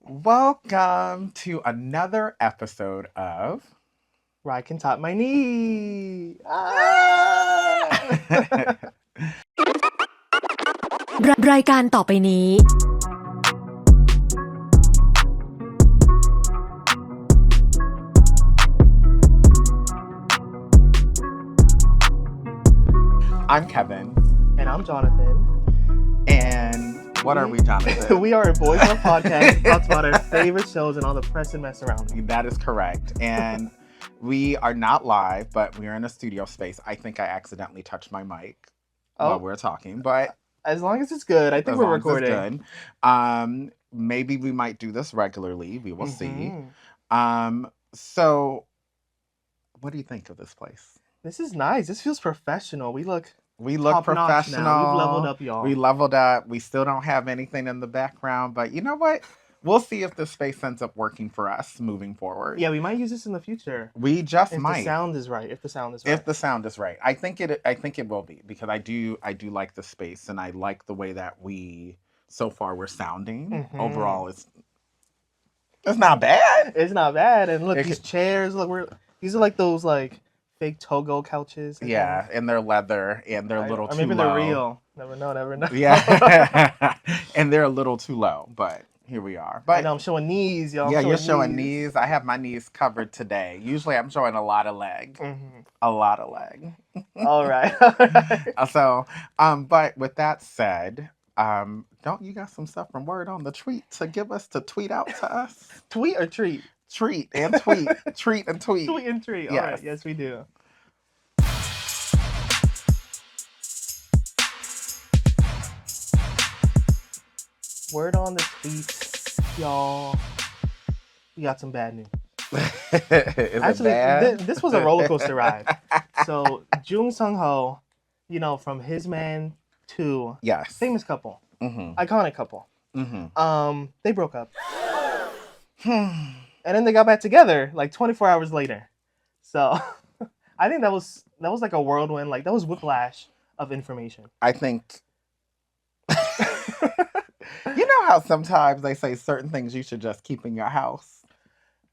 Welcome to another episode of RyCanTopMyKnee.รายการต่อไปนี้ I'm Kevin. And I'm Jonathan. And what are we, Jonathan? We are a Boys Love podcast that talks about our favorite shows and all the press and mess around them. That is correct. And we are not live, but we are in a studio space. I think I accidentally touched my mic while we're talking, but as long as it's good, I think we're recording. Good. Maybe we might do this regularly. We will see. So what do you think of this place? This is nice. This feels professional. We look professional. Now. We've leveled up, y'all. We leveled up. We still don't have anything in the background, but you know what? We'll see if this space ends up working for us moving forward. Yeah, we might use this in the future. We just might. If the sound is right. If the sound is right. I think it will be, because I do like the space, and I like the way that we're sounding. Overall, it's not bad. It's not bad. And look, these chairs, these are like those fake Togo couches. And they're leather, and they're a little too low. Maybe they're real. Never know. Yeah. And they're a little too low, but here we are. But I know I'm showing knees, y'all. Yeah, you're showing knees. I have my knees covered today. Usually I'm showing a lot of leg. A lot of leg. All right. So, but with that said, don't you got some stuff from Word on the Tweet to give us to tweet out to us? Tweet or treat? Treat and tweet. Treat and tweet. Tweet and treat. All right. Yes, we do. Word on the tweet, y'all. We got some bad news. Actually, this was a roller coaster ride. So Jung Sung-ho, from His Man 2, famous couple, iconic couple. They broke up, and then they got back together 24 hours later. So I think that was like a whirlwind, that was whiplash of information. I think. You know how sometimes they say certain things you should just keep in your house?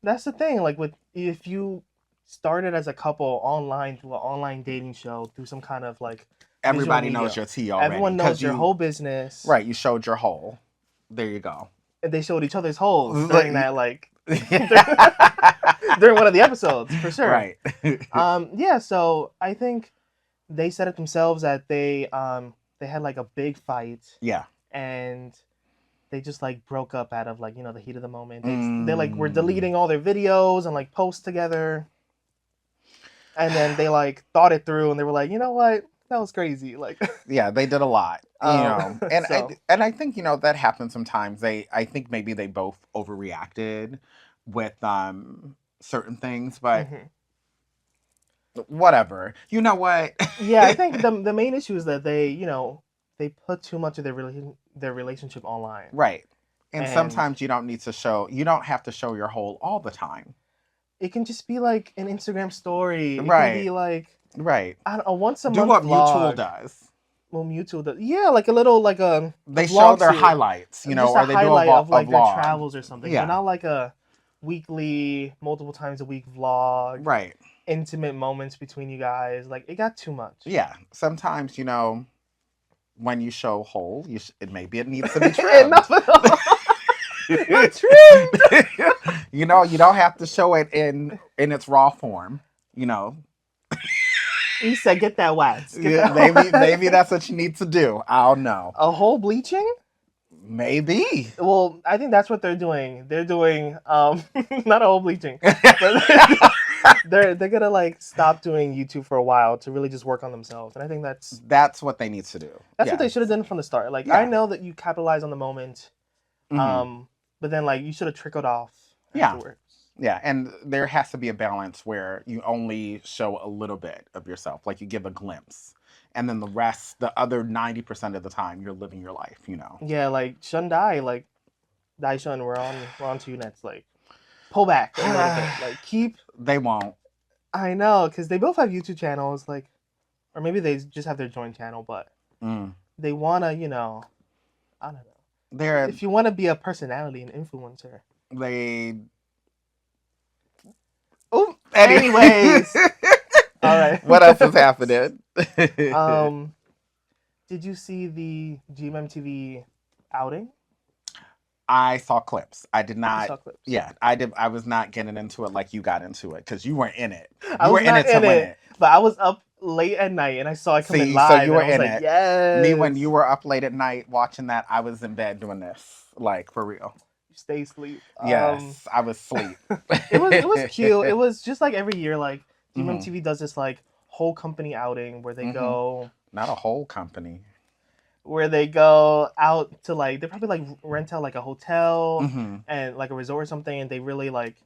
That's the thing. If you started as a couple online through an online dating show, through some kind of everybody knows your tea already. Everyone knows your whole business. Right, you showed your hole. There you go. And they showed each other's holes during that during one of the episodes, for sure. Right. So I think they said it themselves that they had a big fight. Yeah. And they just broke up out of the heat of the moment. They were deleting all their videos and posts together. And then they thought it through, and they were like, you know what? That was crazy. Yeah, they did a lot. And I think that happens sometimes. I think maybe they both overreacted with certain things, but whatever. You know what? Yeah, I think the main issue is that they put too much of their relationship online. Right. And sometimes you don't have to show your hole all the time. It can just be an Instagram story. It right. can be right. I don't know, once a month. Do what vlog. Mutual does. Well, Mutual does. Yeah, a little they show their highlights, or they do a of their vlog. travels or something. Yeah. But not a weekly, multiple times a week vlog. Right. Intimate moments between you guys. It got too much. Yeah. Sometimes, when you show hole, maybe it needs to be trimmed. Not trimmed. You don't have to show it in its raw form. He said, "Get that wax." Maybe that's what you need to do. I don't know. A whole bleaching? Maybe. Well, I think that's what they're doing. They're doing not a whole bleaching. They're gonna stop doing YouTube for a while to really just work on themselves, and I think that's what they need to do. That's what they should have done from the start. I know that you capitalize on the moment, but then you should have trickled off afterwards. Yeah, and there has to be a balance where you only show a little bit of yourself, you give a glimpse, and then the other 90% of the time, you're living your life. Yeah, Shun Dai, Dai Shun, we're on to you next. Pull back a little bit. Keep. They won't. I know, because they both have YouTube channels, or maybe they just have their joint channel, but they want to, I don't know. if you want to be a personality, an influencer. Oh, anyways. All right. What else is happening? Did you see the GMMTV outing? I saw clips. I did not. You saw clips. Yeah, I did. I was not getting into it like you got into it because you weren't in it. You were in it to win it. But I was up late at night and I saw it coming live. So you were in it. Yes. Me, when you were up late at night watching that, I was in bed doing this, like for real. You stay asleep. Yes, I was asleep. It was cute. It was just like every year, like GMMTV does this like whole company outing where they go. Not a whole company. Where they go out to like, they probably like rent out like a hotel and like a resort or something, and they really like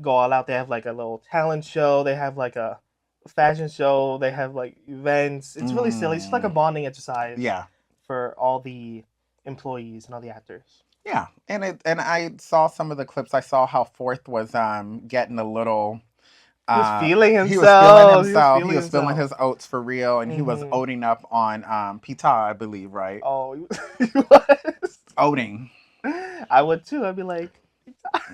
go all out. They have like a little talent show. They have like a fashion show. They have like events. It's really silly. It's just like a bonding exercise. Yeah. For all the employees and all the actors. Yeah, and I saw some of the clips. I saw how Fourth was getting a little. He was feeling himself. He was feeling his oats for real, and he was oating up on Pita, I believe, right? Oh, he was oating. I would too. I'd be like,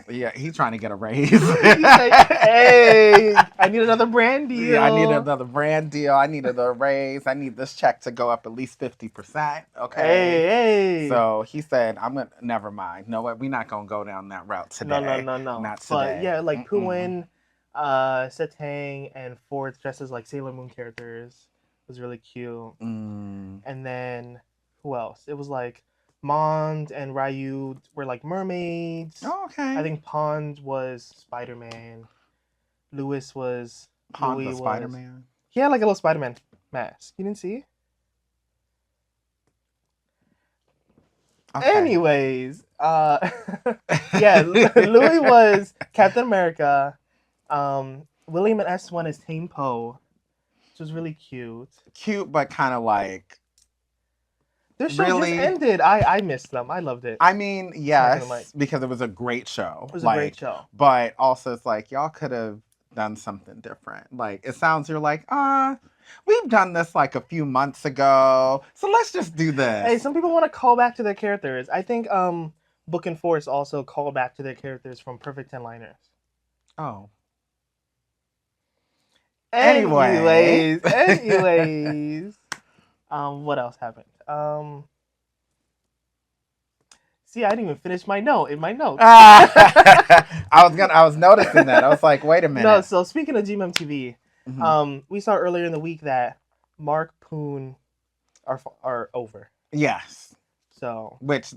yeah, he's trying to get a raise. He's like, hey, I need another brand deal. Yeah, I need another brand deal. I needed a raise. I need this check to go up at least 50%. Okay. Hey. So he said, never mind. No, we're not gonna go down that route today. No. Not today. But yeah, like Puin, Setang, and Ford dressed as like Sailor Moon characters. It was really cute. And then who else? It was like Mond and Ryu were like mermaids. Oh, okay. I think Pond was Spider-Man. Lewis was Pond was Spider-Man. He had like a little Spider-Man mask. You didn't see? Okay. Anyways, yeah, Louis was Captain America. William and S won as Tame Poe, which was really cute. Cute, but kind of like. Their show just ended. I missed them. I loved it. I mean, yes, because it was a great show. It was a great show. But also, it's like, y'all could have done something different. Like, it sounds, you're like, we've done this like a few months ago, so let's just do this. Hey, some people want to call back to their characters. I think Book and Force also called back to their characters from Perfect 10 Liners. Oh. Anyways. What else happened? See, I didn't even finish my note in my notes. I was noticing that. I was like, wait a minute. No, so speaking of GMMTV, we saw earlier in the week that Mark Poon are over. Yes. So which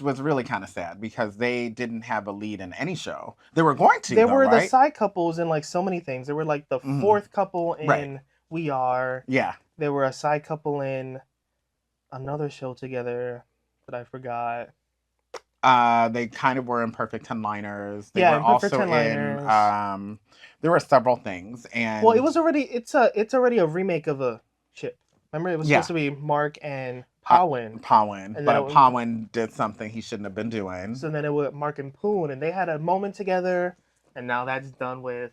was really kind of sad because they didn't have a lead in any show. They were going to. They were the side couples in like so many things. They were like the fourth couple in We Are. Yeah. They were a side couple in another show together that I forgot. They kind of were in Perfect 10 Liners. They were also in there were several things, and well, it's already a remake of a ship. Remember, it was supposed to be Mark and Powin. But Powin did something he shouldn't have been doing. So then it was Mark and Poon, and they had a moment together, and now that's done with.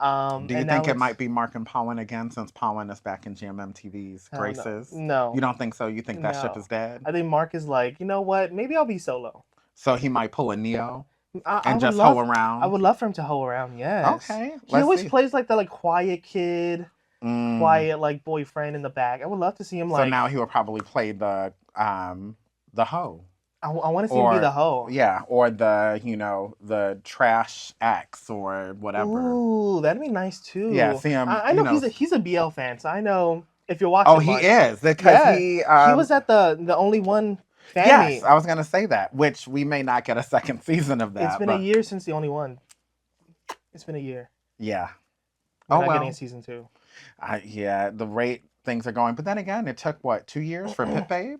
Do you think it might be Mark and Powin again, since Powin is back in GMMTV's graces? No. You don't think so? You think that ship is dead? I think Mark is like, you know what? Maybe I'll be solo. So he might pull a Neo and just hoe around? I would love for him to hoe around, yes. Okay. He always plays like the like quiet kid, quiet like boyfriend in the back. I would love to see him like... So now he will probably play the hoe. I want to see him be the hoe. Yeah, or the trash ex or whatever. Ooh, that'd be nice too. Yeah, see him. I know he's a BL fan, so I know if you're watching. Oh, he is because he was at the Only One fan meet. Yes, I was gonna say that, which we may not get a second season of that. It's been a year since the Only One. It's been a year. Yeah. We're not getting a season 2. Yeah, the rate things are going, but then again, it took 2 years for Pit Babe.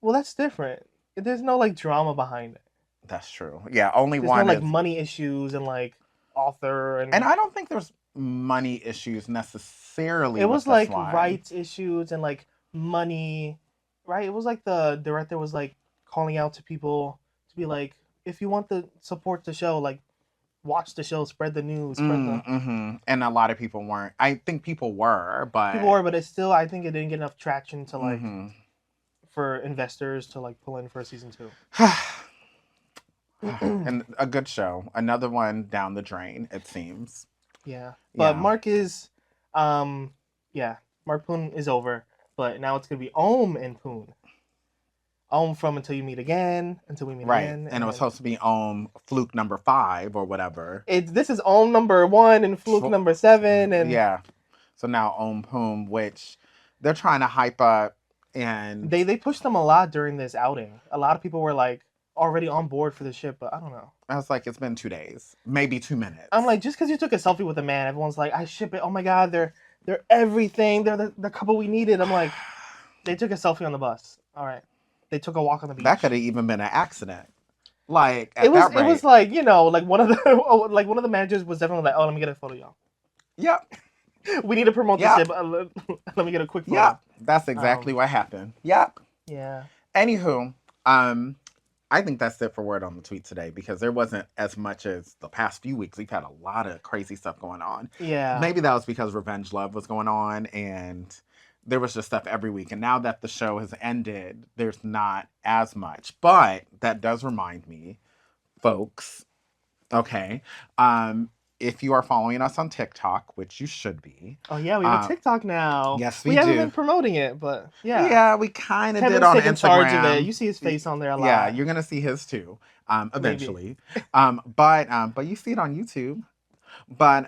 Well, that's different. There's no like drama behind it. That's true. Yeah, only there's one. No like money issues and like author and I don't think there's money issues necessarily. It was with like this one. rights issues and like money, right? It was like the director was like calling out to people to be like, if you want to support the show, like watch the show, spread the news, And a lot of people weren't. I think people were, but it's still, I think it didn't get enough traction to like. for investors to like pull in for season 2. And a good show. Another one down the drain, it seems. Yeah. But Yeah. Mark is Mark Poon is over, but now it's gonna be Om and Poon. Om from Until You Meet Again, Until We Meet Again. And it was supposed to be Om Fluke number 5 or whatever. This is Om number 1 and Fluke number 7 and yeah. So now Om Poon, which they're trying to hype up, and they pushed them a lot during this outing. A lot of people were like already on board for the ship, but I don't know. I was like, it's been 2 days, maybe 2 minutes. I'm like, just because you took a selfie with a man, everyone's like, I ship it. Oh my god, they're everything. They're the couple we needed. I'm like, they took a selfie on the bus. All right. They took a walk on the beach. That could have even been an accident. Like it was like, you know, like one of the managers was definitely like, oh, let me get a photo, y'all. Yep. We need to promote this ship. Let me get a quick photo. Yeah, that's exactly what happened. Yep. Yeah. Anywho, I think that's it for Word on the Tweet today, because there wasn't as much as the past few weeks. We've had a lot of crazy stuff going on. Yeah. Maybe that was because Revenge Love was going on and there was just stuff every week. And now that the show has ended, there's not as much. But that does remind me, folks, okay, if you are following us on TikTok, which you should be. Oh, yeah, we have a TikTok now. Yes, we do. We haven't been promoting it, but yeah. Yeah, we kind of did on Instagram. Charge of it. You see his face on there a lot. Yeah, you're going to see his too, eventually. But you see it on YouTube. But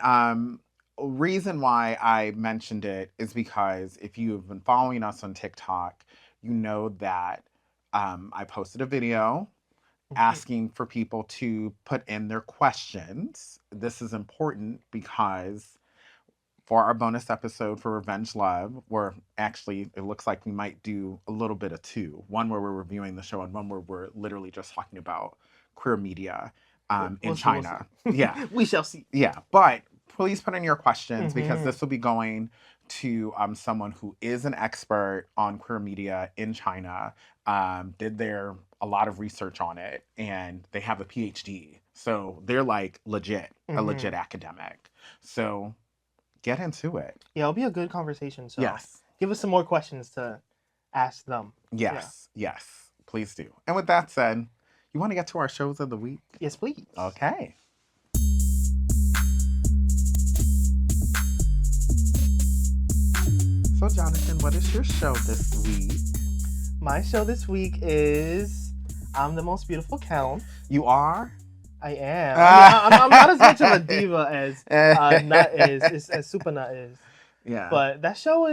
reason why I mentioned it is because if you've been following us on TikTok, you know that I posted a video asking for people to put in their questions. This is important because for our bonus episode for Revenge Love, where actually it looks like we might do a little bit of 2. One where we're reviewing the show and one where we're literally just talking about queer media in China. Yeah. We shall see. Yeah. But please put in your questions because this will be going to someone who is an expert on queer media in China, did a lot of research on it, and they have a PhD. So they're like legit, a legit academic. So get into it. Yeah, it'll be a good conversation. So yes. Give us some more questions to ask them. Yes, yes, please do. And with that said, you want to get to our shows of the week? Yes, please. Okay. So, Jonathan, what is your show this week? My show this week is I'm the Most Beautiful Count. You are? I am. I'm not as much of a diva as Nut is, as Super Nut is. Yeah. But that show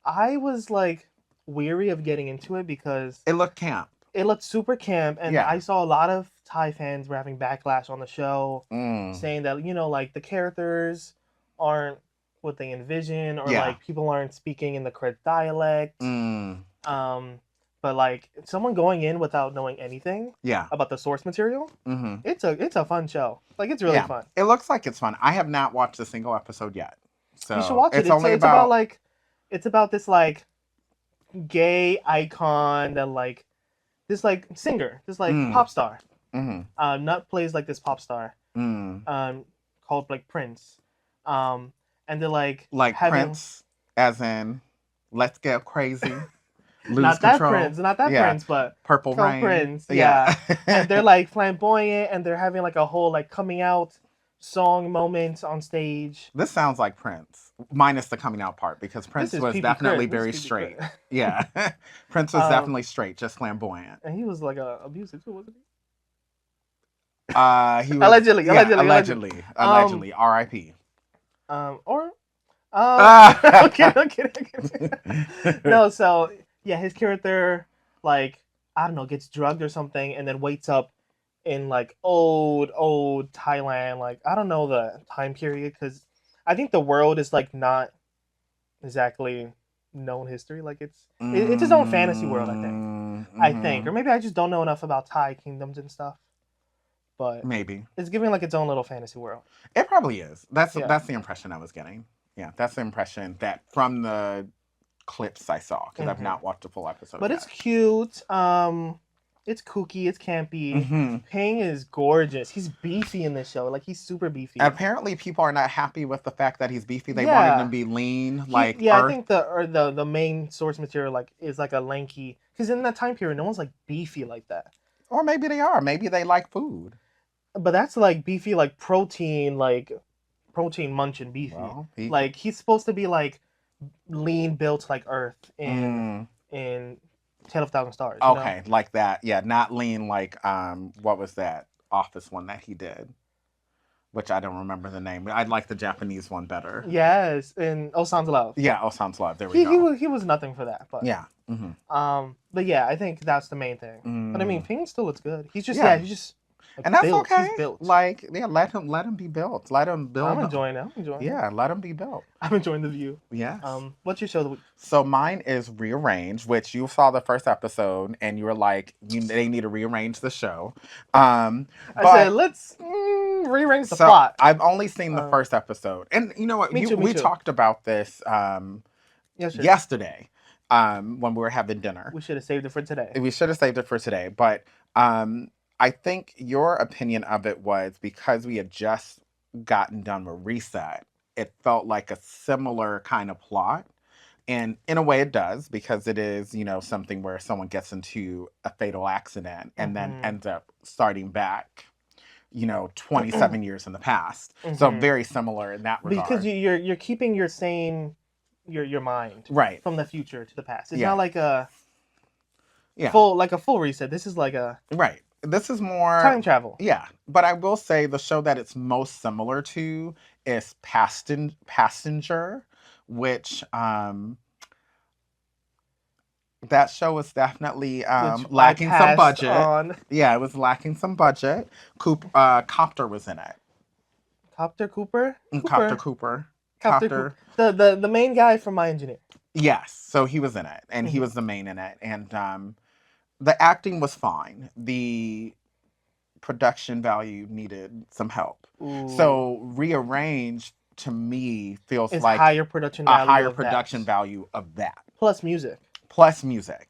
I was like weary of getting into it because it looked camp. It looked super camp, and I saw a lot of Thai fans were having backlash on the show, saying that, you know, like the characters aren't what they envision, or like people aren't speaking in the correct dialect. But like someone going in without knowing anything about the source material, it's a fun show. Like it's really fun. It looks like it's fun. I have not watched a single episode yet. So you should watch it. It's about this like gay icon that like this like singer, this like pop star. Nut plays like this pop star. Called like Prince. And they're like Prince, as in Let's Get Crazy. Lose not control. Not that Prince, but Purple Rain. Prince. Yeah. And they're like flamboyant, and they're having like a whole like coming out song moment on stage. This sounds like Prince, minus the coming out part, because Prince was definitely very straight. Yeah, Prince was definitely straight, just flamboyant. And he was like abusive too, wasn't he? He was allegedly. R.I.P. I'm kidding. No, so yeah, his character like I don't know gets drugged or something, and then wakes up in like old Thailand. Like I don't know the time period because I think the world is like not exactly known history. Like it's its own fantasy world. I think, or maybe I just don't know enough about Thai kingdoms and stuff. But maybe it's giving like its own little fantasy world. It probably is. That's the impression I was getting. Yeah, that's the impression that from the clips I saw, because I've not watched a full episode. But it's cute. It's kooky. It's campy. Ping is gorgeous. He's beefy in this show. Like, he's super beefy. Apparently, people are not happy with the fact that he's beefy. They want him to be lean, like I Earth. think the main source material like is like a lanky. Because in that time period, no one's like beefy like that. Or maybe they are. Maybe they like food. But that's like beefy, like protein munching beefy. Well, like he's supposed to be like lean, built like Earth in Tale of Thousand Stars. Okay, like that. Yeah, not lean like what was that Office one that he did? Which I don't remember the name. I like the Japanese one better. Yes, and Osan's Love. Yeah, Osan's Love. There we go. He was nothing for that, but yeah. But yeah, I think that's the main thing. But I mean, Ping still looks good. He's just he's just. Like, and that's built. okay. He's built. Like, yeah, let him be built. Let him build. I'm enjoying it. Yeah, let him be built. I'm enjoying the view. Yes. What's your show of the week? So mine is Rearrange, which you saw the first episode and you were like, they need to rearrange the show. I said, let's rearrange the plot. I've only seen the first episode, and you know what? We talked about this yesterday when we were having dinner. We should have saved it for today. But I think your opinion of it was because we had just gotten done with Reset, it felt like a similar kind of plot. And in a way it does, because it is, something where someone gets into a fatal accident and then ends up starting back, 27 years in the past. So very similar in that regard. Because you're keeping your mind right from the future to the past. It's not like a full reset. This is like a right. This is more time travel. Yeah, but I will say the show that it's most similar to is Passenger, which that show was definitely lacking some budget. Yeah, it was lacking some budget. Copter was in it. Copter Cooper? Copter Cooper. The main guy from My Engineer. Yes, so he was in it, and he was the main in it, and the acting was fine. The production value needed some help. Ooh. So Rearrange to me feels like a higher production value of that. Plus music.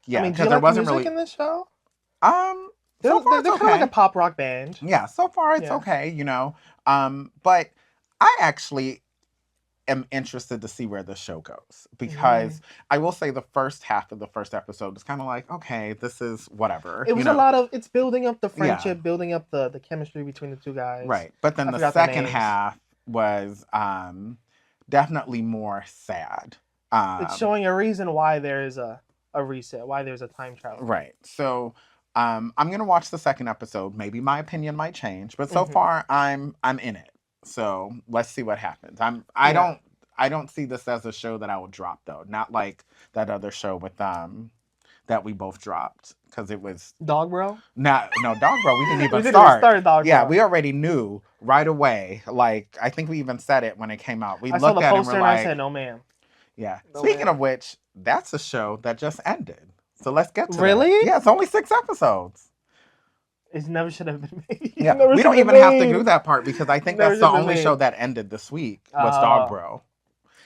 Yeah. I mean, do you like music really in this show? So far they're okay. kind of like a pop rock band. Yeah, so far it's okay, But I actually am interested to see where the show goes, because I will say the first half of the first episode is kind of like, okay, this is whatever. It was a lot of, it's building up the friendship, building up the chemistry between the two guys. Right. But then the second half was definitely more sad. It's showing a reason why there is a reset, why there's a time travel. Right. So I'm gonna watch the second episode. Maybe my opinion might change, but so far I'm in it. So let's see what happens. I don't see this as a show that I would drop though. Not like that other show with that we both dropped, because it was Dog Bro. No, Dog Bro. We didn't even start Dog Bro. Yeah, we already knew right away. Like, I think we even said it when it came out. We I looked saw the at it poster and we're like, I said, no ma'am. Yeah. No, speaking of which, that's a show that just ended. So let's get to Really? That. Yeah, it's only 6 episodes. It never should have been made. Yeah, we don't even have to do that part, because I think that's the only show that ended this week was Dog Bro.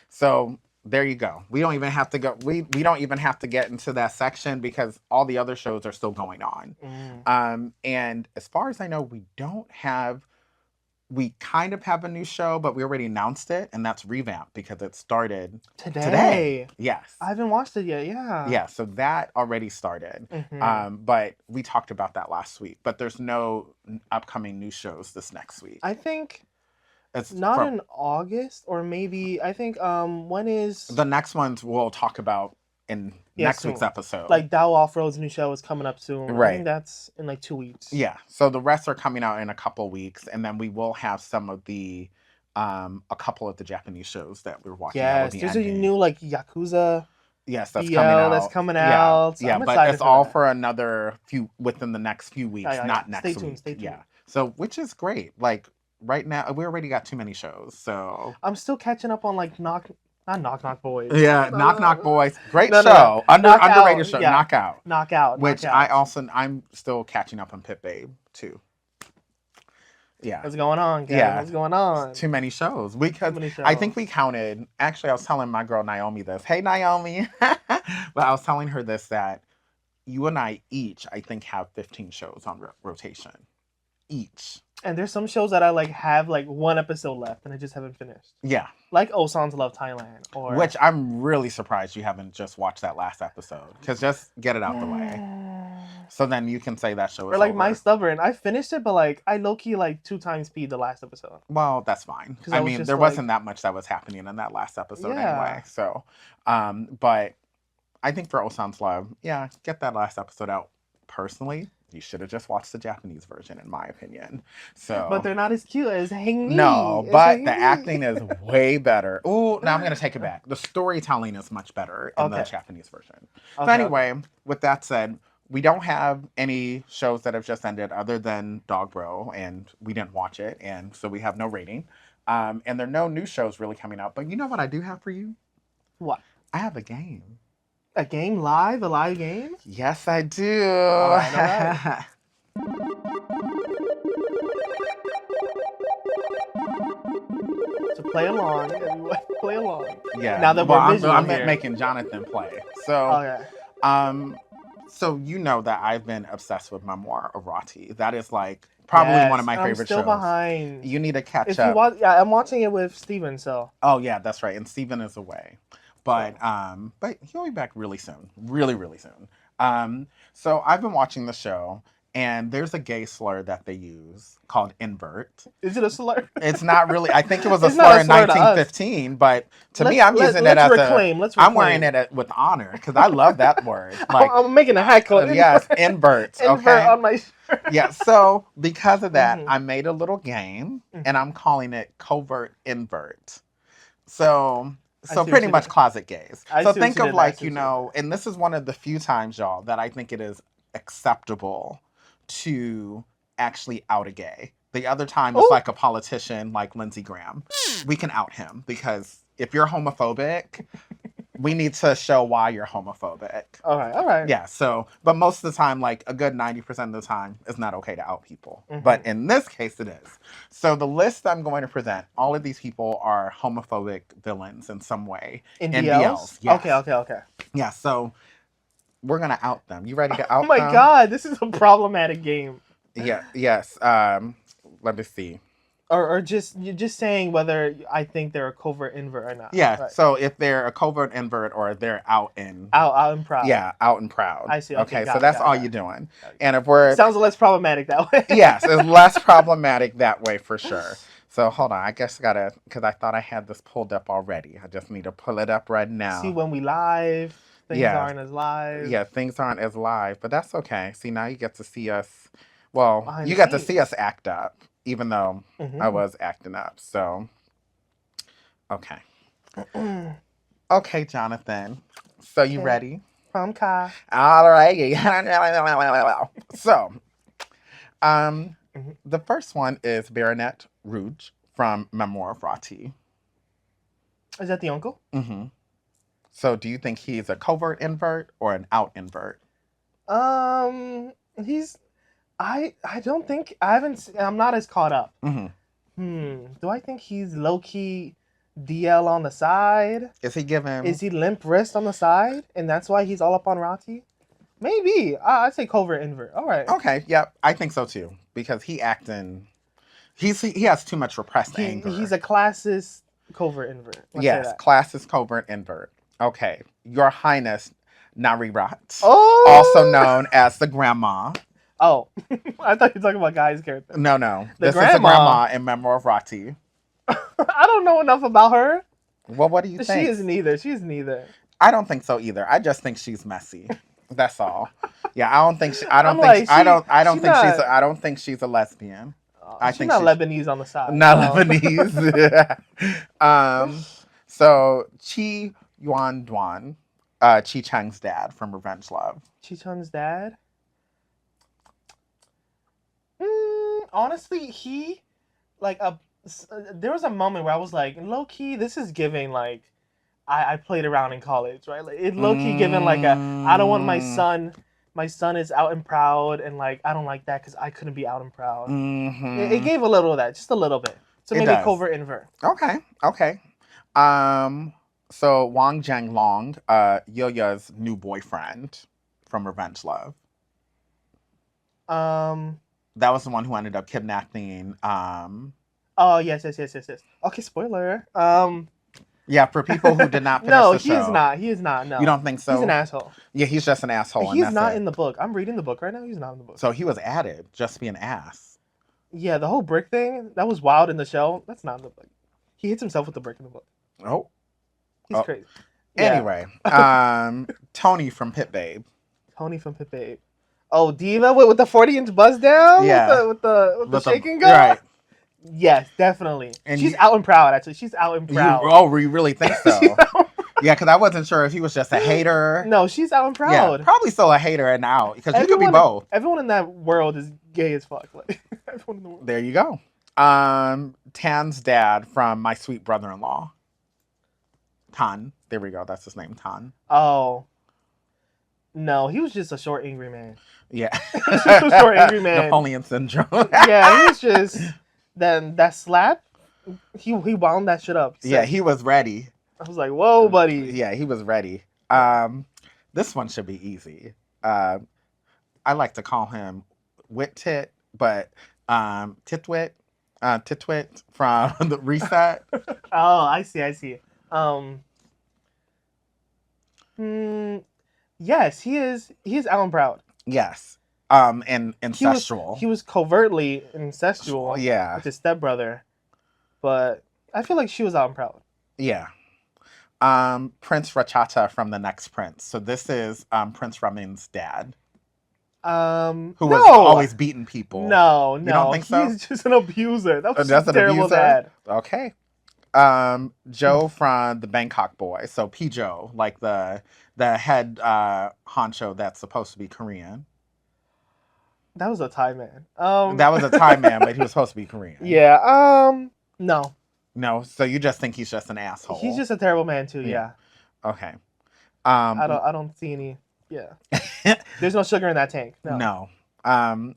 So there you go. We don't even have to go. We don't even have to get into that section, because all the other shows are still going on. And as far as I know, we kind of have a new show, but we already announced it, and that's Revamp, because it started today. Yes. I haven't watched it yet, yeah. Yeah, so that already started. But we talked about that last week. But there's no upcoming new shows this next week. I think it's not in August, or maybe, I think, when is... The next ones we'll talk about in next week's episode. Like, Dow Off-Road's new show is coming up soon. Right. I think that's in like 2 weeks. Yeah. So the rest are coming out in a couple weeks, and then we will have some of the a couple of the Japanese shows that we're watching. Yes, there's a new like Yakuza. Yes, that's BL coming out. That's coming out. Yeah, but it's all for another within the next few weeks, not next week. Stay tuned. Yeah. So, which is great. Like, right now we already got too many shows. So I'm still catching up on like Knock Knock Boys. Yeah, Knock Knock Boys. Great show. Underrated show. Yeah. Knockout. Which I'm still catching up on Pit Babe too. Yeah. What's going on, guys? Yeah. What's going on? Too many shows. I think we counted. Actually, I was telling my girl Naomi this. Hey, Naomi. But I was telling her this, that you and I each, I think, have 15 shows on rotation. Each. And there's some shows that I like have like one episode left and I just haven't finished. Yeah. Like Osan's Love Thailand. Or which I'm really surprised you haven't just watched that last episode. Because just get it out the way. So then you can say that show is Or like over. My Stubborn. I finished it, but like I low-key like 2 times speed the last episode. Well, that's fine. I mean, there wasn't that much that was happening in that last episode anyway. So, but I think for Osan's Love, yeah, get that last episode out. Personally, you should have just watched the Japanese version, in my opinion. So, but they're not as cute as Hang Me. No, but the acting is way better. Ooh, now I'm gonna take it back. The storytelling is much better in the Japanese version. So anyway, with that said, we don't have any shows that have just ended other than Dog Bro, and we didn't watch it, and so we have no rating. And there are no new shows really coming out. But you know what I do have for you? What? I have a game. A game live? A live game? Yes, I do. All right. So play along. Everyone play along. Yeah. Now that we're visual I'm here. making Jonathan play. So, so you know that I've been obsessed with Memoir of Rati. That is like probably one of my favorite shows. I'm still behind. You need to catch up. I'm watching it with Steven, so. Oh yeah, that's right. And Steven is away. But he'll be back really soon. Really, really soon. So I've been watching the show, and there's a gay slur that they use called invert. Is it a slur? It's not really. I think it was a slur in 1915, but to me, I'm using it as I'm wearing it with honor because I love that word. Like, I'm making a hat called yes, inverts. Okay. Invert on my shirt. Yeah. So because of that, I made a little game, and I'm calling it Covert Invert. So pretty much closet gays. So think of like, you know, and this is one of the few times, y'all, that I think it is acceptable to actually out a gay. The other time is like a politician like Lindsey Graham. We can out him because if you're homophobic, we need to show why you're homophobic. All right. Yeah, so, but most of the time, like a good 90% of the time, it's not okay to out people. But in this case, it is. So the list I'm going to present, all of these people are homophobic villains in some way. NBLs? Yes. Okay. Yeah, so we're going to out them. You ready to out them? Oh my God, this is a problematic game. Yeah, yes. Let me see. Or you're just saying whether I think they're a covert invert or not. Yeah. Right. So if they're a covert invert or they're out and proud. Yeah, out and proud. I see. Okay, so that's all you're doing. And if sounds less problematic that way. Yes, it's less problematic that way for sure. So hold on, I guess because I thought I had this pulled up already. I just need to pull it up right now. See, when we live, things aren't as live. Yeah, things aren't as live, but that's okay. See, now you get to see us. Well, you get to see us act up. Even though I was acting up. So, okay. Okay, Jonathan. So, you ready? I'm Kai. All right. So, the first one is Baronet Rouge from Memoir of Rati. Is that the uncle? Mm-hmm. So, do you think he's a covert invert or an out invert? I don't think I'm not as caught up. Do I think he's low key DL on the side? Is he limp wrist on the side, and that's why he's all up on Rati? Maybe. I'd say covert invert. All right. Okay. Yep. I think so too because he has too much repressed anger. He's a classist covert invert. Yes, classist covert invert. Okay, Your Highness Narirat, also known as the grandma. Oh, I thought you were talking about Guy's character. No. This is the grandma in Memoir of Rati. I don't know enough about her. Well, what do you think? She is neither. I don't think so either. I just think she's messy. That's all. Yeah, I don't think she's a lesbian. I think she's not Lebanese on the side. Not Lebanese. So Chi Yuan Duan, Chi Chang's dad from Revenge Love. Chi Chang's dad? Honestly, there was a moment where I was like, low key, this is giving like I played around in college, right? Like it low key giving like I don't want my son is out and proud, and like I don't like that because I couldn't be out and proud. It gave a little of that, just a little bit. So maybe covert invert. Okay. So Wang Jianglong, Yo-Yo's new boyfriend from Revenge Love? That was the one who ended up kidnapping. Oh yes. Okay, spoiler. Yeah, for people who did not finish no, the show. He is not. No, you don't think so? He's an asshole. Yeah, he's just an asshole. He's not in the book. I'm reading the book right now. He's not in the book. So he was added just to be an ass. Yeah, the whole brick thing that was wild in the show. That's not in the book. He hits himself with the brick in the book. Oh, he's crazy. Anyway, Tony from Pit Babe. Tony from Pit Babe. Oh, Diva with the 40-inch buzz down. Yeah, with the shaking gun. Right. Yes, definitely. And she's out and proud. Actually, she's out and proud. You really think so? Yeah, because I wasn't sure if he was just a hater. No, she's out and proud. Yeah, probably still a hater and out because you could be both. Everyone in that world is gay as fuck. Like everyone in the world. There you go. Tan's dad from My Sweet Brother-in-Law. Tan. There we go. That's his name, Tan. Oh. No, he was just a short, angry man. Yeah. Just a short, angry man. Napoleon syndrome. Yeah, he was just. Then that slap, he wound that shit up. Yeah, he was ready. I was like, whoa, buddy. Yeah, he was ready. This one should be easy. I like to call him Wit Tit, but Titwit from the Reset. Oh, I see. Yes, he is Alan Proud. Yes. And incestual. He was covertly incestual. Yeah. With his stepbrother. But I feel like she was Alan Proud. Yeah. Prince Rachata from The Next Prince. So this is Prince Ramin's dad. Who was always beating people. No. You don't think so? He's just an abuser. That was just a terrible dad. Okay. Joe from the Bangkok Boys. So P. Joe, like the head honcho that's supposed to be Korean. That was a Thai man. That was a Thai man, but he was supposed to be Korean. Yeah. No. No. So you just think he's just an asshole? He's just a terrible man too. Yeah. Okay. I don't see any. Yeah. There's no sugar in that tank. No.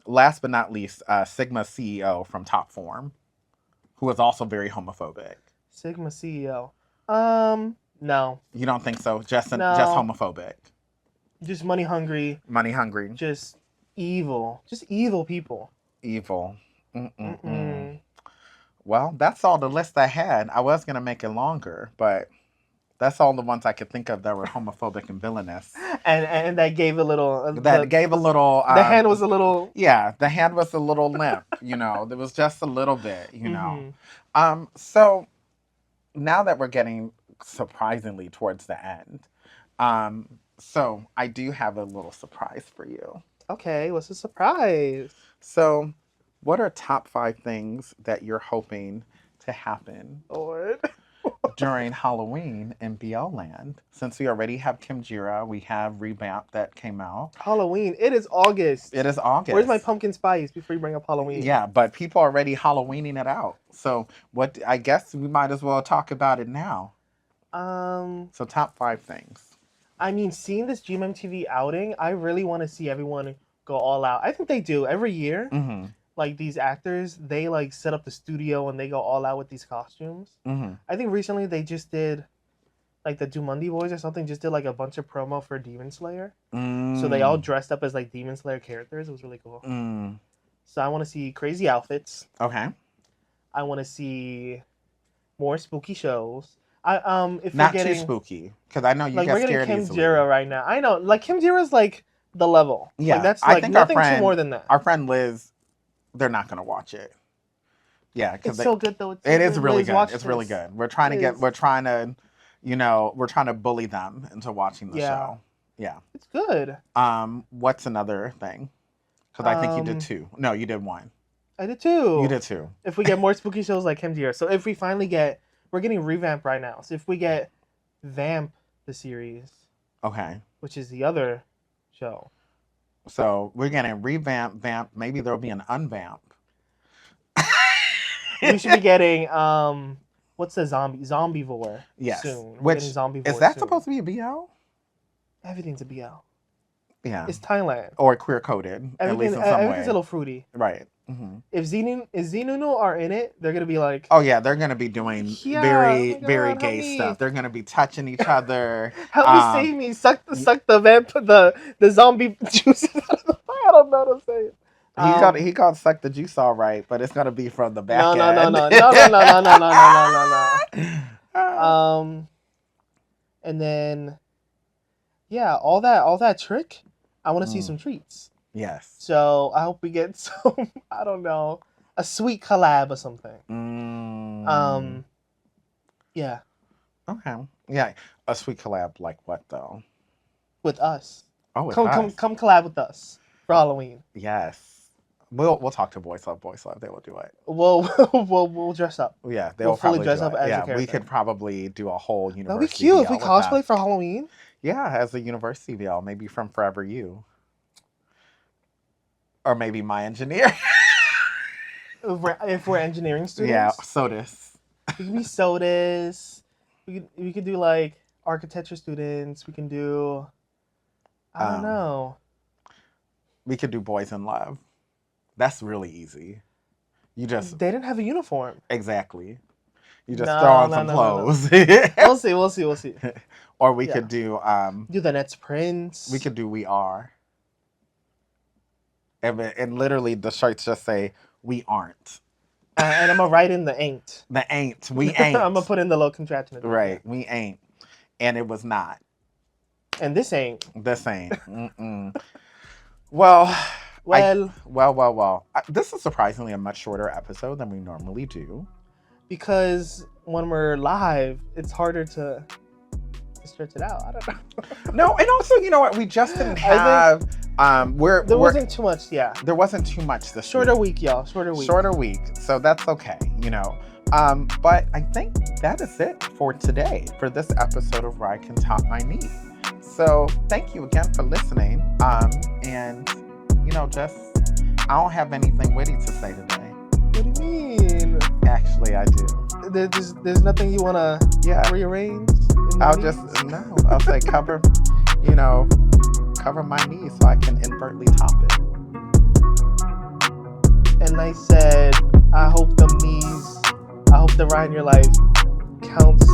Last but not least, Sigma CEO from Top Form, who was also very homophobic. Sigma CEO. No. You don't think so? Just homophobic. Just money hungry. Just evil. Just evil people. Evil. Well, that's all the list I had. I was gonna make it longer, but that's all the ones I could think of that were homophobic and villainous. And that gave a little. The hand was a little. Yeah, the hand was a little limp. There was just a little bit. So now that we're getting surprisingly towards the end, so I do have a little surprise for you. Okay, what's the surprise? So, what are top 5 things that you're hoping to happen during Halloween in BL Land? Since we already have Kim Jira, we have Revamp that came out. Halloween. It is August. Where's my pumpkin spice before you bring up Halloween? Yeah, but people are already Halloweening it out. So, I guess we might as well talk about it now. So, top 5 things. I mean, seeing this GMMTV outing, I really want to see everyone go all out. I think they do every year. Mm-hmm. Like these actors, they like set up the studio and they go all out with these costumes. Mm-hmm. I think recently they just did, like the Dumandi Boys or something, just did like a bunch of promo for Demon Slayer. So they all dressed up as like Demon Slayer characters. It was really cool. So I want to see crazy outfits. Okay. I want to see more spooky shows. If not we're getting, too spooky, because I know you like get we're scared getting Kim easily. Jira right now. I know, like Kim Jira's like the level. Yeah, like, that's I like think nothing our friend, too more than that. Our friend Liz, they're not gonna watch it. Yeah, because it's so good though. It is really good. It's really good. We're trying to bully them into watching the show. Yeah, it's good. What's another thing? Because I think you did 2. No, you did 1. I did 2. You did 2. If we get more spooky shows like Kim Jira, so if we finally we're getting Revamp right now. So if we get Vamp the series, okay, which is the other show. So we're getting Revamp, Vamp. Maybe there'll be an Unvamp. We should be getting what's the Zombievore? Yes, soon. Which is that soon. Supposed to be a BL? Everything's a BL. Yeah, it's Thailand or queer coded. At least in some way. Everything's a little fruity. Right. If Zenunu are in it, they're gonna be like, oh yeah, they're gonna be doing very gay stuff. They're gonna be touching each other. Help me, save me, suck the zombie juices out of the fire. I don't know what I'm saying. He got suck the juice all right, but it's gonna be from the back end. No. And then, yeah, all that trick. I want to see some treats. Yes. So I hope we get some. I don't know, a sweet collab or something. Yeah. Okay. Yeah, a sweet collab like what though? With us. Oh, with come collab with us for Halloween. Yes. We'll talk to Boys Love. They will do it. We'll dress up. Yeah, they'll fully dress up as a character. We could probably do a whole university. That'd be cute if we cosplay for Halloween. Yeah, as a university VL, maybe from Forever You, or maybe My Engineer. if we're engineering students. Yeah, SOTUS. We could be SOTUS. We could do like architecture students. We can do. I don't know. We could do Boys in Love. That's really easy. They didn't have a uniform. Exactly. You just throw on some clothes. We'll see. Or we could do the Nets Prince. We could do We Are. And literally the shirts just say we aren't. And I'm gonna write in the ain't. The ain't. We ain't. I'm gonna put in the low contraction. Right. We ain't. And it was not. And this ain't. Well. Well. This is surprisingly a much shorter episode than we normally do. Because when we're live, it's harder to stretch it out. I don't know. No, and also, you know what? We just didn't have. There wasn't too much. Yeah. There wasn't too much this shorter week, y'all. Shorter week. So that's okay, you know. But I think that is it for today, for this episode of RyCanTopMyKnee. So thank you again for listening. And you know, I don't have anything witty to say today. What do you mean? Actually, I do. There's nothing you want to rearrange? I'll say cover my knees so I can invertly top it. And I said, I hope the ride in your life counts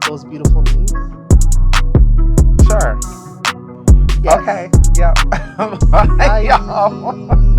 those beautiful knees. Sure. Yes. Okay. Yep. Bye, y'all.